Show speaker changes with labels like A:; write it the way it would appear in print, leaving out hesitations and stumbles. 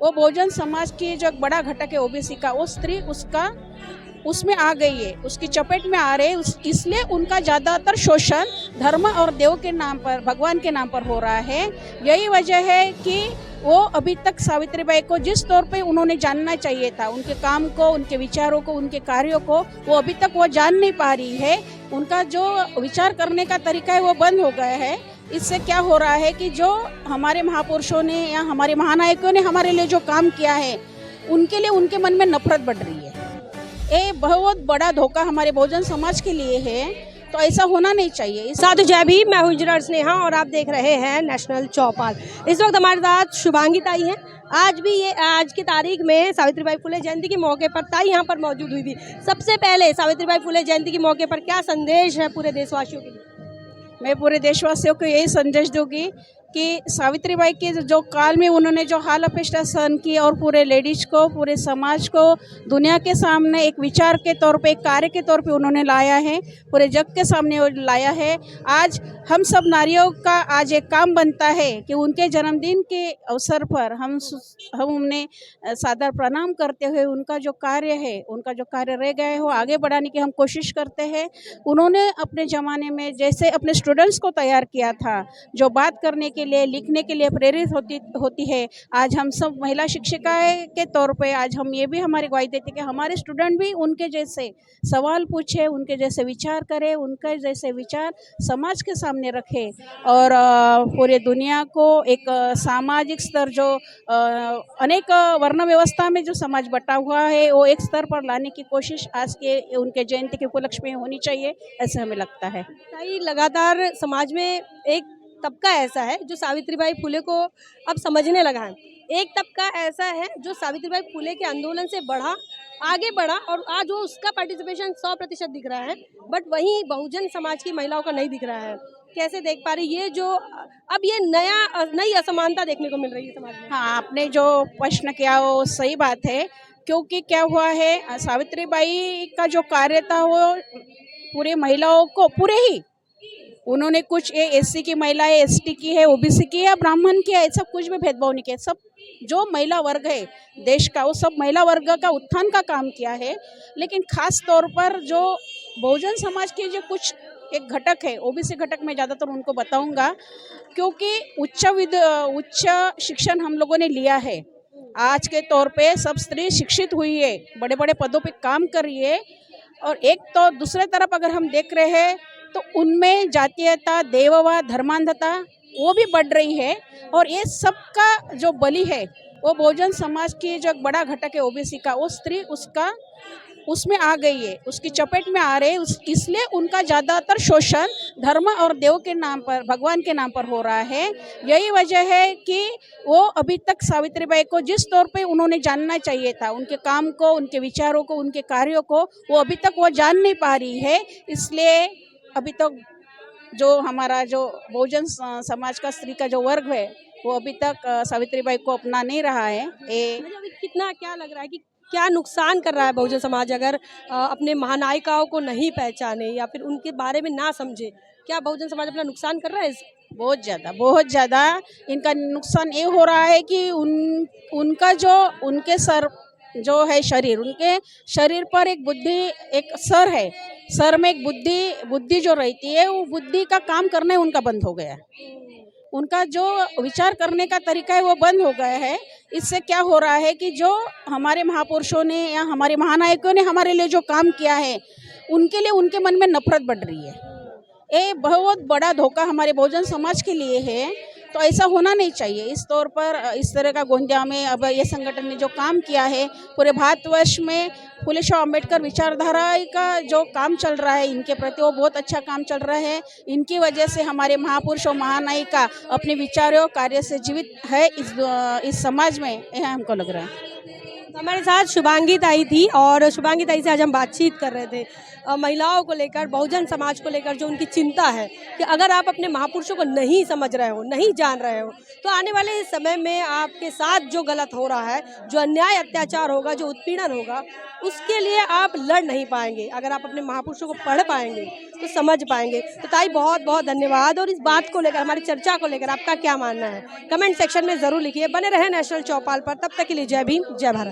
A: वो बहुजन समाज की जो एक बड़ा घटक है ओबीसी का, वो स्त्री उसका उसमें आ गई है, उसकी चपेट में आ रहे हैं। इसलिए उनका ज़्यादातर शोषण धर्म और देव के नाम पर, भगवान के नाम पर हो रहा है। यही वजह है कि वो अभी तक सावित्रीबाई को जिस तौर पे उन्होंने जानना चाहिए था, उनके काम को, उनके विचारों को, उनके कार्यों को, वो अभी तक वो जान नहीं पा रही है। उनका जो विचार करने का तरीका है वो बंद हो गया है। इससे क्या हो रहा है कि जो हमारे महापुरुषों ने या हमारे महानायकों ने हमारे लिए जो काम किया है, उनके लिए उनके मन में नफरत बढ़ रही है। ये बहुत बड़ा धोखा हमारे बहुजन समाज के लिए है, तो ऐसा होना नहीं चाहिए।
B: साधु जय भीम, मैं हूं इंजीनियर स्नेहा और आप देख रहे हैं नेशनल चौपाल। इस वक्त हमारे साथ शुभांगी ताई हैं। आज की तारीख में सावित्रीबाई फुले जयंती के मौके पर ताई यहाँ पर मौजूद हुई थी। सबसे पहले सावित्रीबाई फुले जयंती के मौके पर क्या संदेश है पूरे देशवासियों के लिए?
A: मैं पूरे देशवासियों को यही संदेश दूंगी कि सावित्रीबाई के जो काल में उन्होंने जो हाल अपेष्टा सहन की और पूरे लेडीज को, पूरे समाज को दुनिया के सामने एक विचार के तौर पे, एक कार्य के तौर पे उन्होंने लाया है, पूरे जग के सामने वो लाया है। आज हम सब नारियों का आज एक काम बनता है कि उनके जन्मदिन के अवसर पर हम उन्हें सादर प्रणाम करते हुए उनका जो कार्य है, उनका जो कार्य रह गया है वो आगे बढ़ाने की हम कोशिश करते हैं। उन्होंने अपने ज़माने में जैसे अपने स्टूडेंट्स को तैयार किया था, जो बात करने के लिए, लिखने के लिए प्रेरित होती है, आज हम सब महिला शिक्षिकाएं के तौर पे आज हम ये भी हमारी ग्वाही देते हैं कि हमारे स्टूडेंट भी उनके जैसे सवाल पूछे, उनके जैसे विचार करें, उनके जैसे विचार समाज के सामने रखे और पूरे दुनिया को एक सामाजिक स्तर जो अनेक वर्ण व्यवस्था में जो समाज बटा हुआ है वो एक स्तर पर लाने की कोशिश आज के उनके जयंती के उपलक्ष्य में होनी चाहिए, ऐसे हमें लगता है।
B: ताई, लगातार समाज में एक तबका ऐसा है जो सावित्रीबाई फुले को अब समझने लगा है। एक तबका ऐसा है जो सावित्रीबाई फुले के आंदोलन से आगे बढ़ा और आज वो उसका पार्टिसिपेशन 100% दिख रहा है, बट वहीं बहुजन समाज की महिलाओं का नहीं दिख रहा है। कैसे देख पा रही ये जो अब ये नई असमानता देखने को मिल रही है समाज में?
A: हाँ, आपने जो प्रश्न किया वो सही बात है, क्योंकि क्या हुआ है, सावित्रीबाई का जो कार्य था वो पूरे महिलाओं को, पूरे ही उन्होंने कुछ एससी की महिला है, एसटी की है, ओबीसी की है, ब्राह्मण की है, ऐसा कुछ भी भेदभाव नहीं किया। सब जो महिला वर्ग है देश का, वो सब महिला वर्ग का उत्थान का काम किया है। लेकिन खास तौर पर जो बहुजन समाज के जो कुछ एक घटक है, ओबीसी घटक में ज़्यादातर उनको बताऊंगा, क्योंकि उच्च शिक्षण हम लोगों ने लिया है। आज के तौर पे सब स्त्री शिक्षित हुई है, बड़े बड़े पदों पे काम कर रही है, और एक तो दूसरे तरफ अगर हम देख रहे हैं तो उनमें जातीयता, देववाद, धर्मांधता वो भी बढ़ रही है। और ये सब का जो बलि है वो बहुजन समाज की जो एक बड़ा घटक है ओबीसी का, वो स्त्री उसमें आ गई है, उसकी चपेट में आ रहे हैं। इसलिए उनका ज़्यादातर शोषण धर्म और देव के नाम पर, भगवान के नाम पर हो रहा है। यही वजह है कि वो अभी तक सावित्रीबाई को जिस तौर पे उन्होंने जानना चाहिए था, उनके काम को, उनके विचारों को, उनके कार्यों को, वो अभी तक वो जान नहीं पा रही है। इसलिए अभी तक जो हमारा जो बहुजन समाज का स्त्री का जो वर्ग है वो अभी तक सावित्रीबाई को अपना नहीं रहा है।
B: मतलब कितना क्या लग रहा है कि क्या नुकसान कर रहा है बहुजन समाज अगर अपने महानायिकाओं को नहीं पहचाने या फिर उनके बारे में ना समझे? क्या बहुजन समाज अपना नुकसान कर रहा है?
A: बहुत ज़्यादा इनका नुकसान ये हो रहा है कि उनका जो उनके सर जो है शरीर, उनके शरीर पर एक बुद्धि, एक सर है, सर में एक बुद्धि जो रहती है, वो बुद्धि का काम करना उनका बंद हो गया। उनका जो विचार करने का तरीका है वो बंद हो गया है। इससे क्या हो रहा है कि जो हमारे महापुरुषों ने या हमारे महानायकों ने हमारे लिए जो काम किया है, उनके लिए उनके मन में नफरत बढ़ रही है। ये बहुत बड़ा धोखा हमारे बहुजन समाज के लिए है, तो ऐसा होना नहीं चाहिए। इस तौर पर इस तरह का गोंदिया में अब ये संगठन ने जो काम किया है, पूरे भारतवर्ष में फुले शाह अम्बेडकर विचारधारा का जो काम चल रहा है इनके प्रति, वो बहुत अच्छा काम चल रहा है। इनकी वजह से हमारे महापुरुष और महानायिका अपने विचारों कार्य से जीवित है इस समाज में, यह हमको लग रहा है।
B: हमारे साथ शुभांगी ताई थी और शुभांगी ताई से आज हम बातचीत कर रहे थे महिलाओं को लेकर, बहुजन समाज को लेकर जो उनकी चिंता है कि अगर आप अपने महापुरुषों को नहीं समझ रहे हो, नहीं जान रहे हो, तो आने वाले इस समय में आपके साथ जो गलत हो रहा है, जो अन्याय अत्याचार होगा, जो उत्पीड़न होगा, उसके लिए आप लड़ नहीं पाएंगे। अगर आप अपने महापुरुषों को पढ़ पाएंगे तो समझ पाएंगे। तो ताई बहुत बहुत धन्यवाद। और इस बात को लेकर, हमारी चर्चा को लेकर आपका क्या मानना है, कमेंट सेक्शन में ज़रूर लिखिए। बने रहे नेशनल चौपाल पर, तब तक के लिए जय भीम, जय भारत।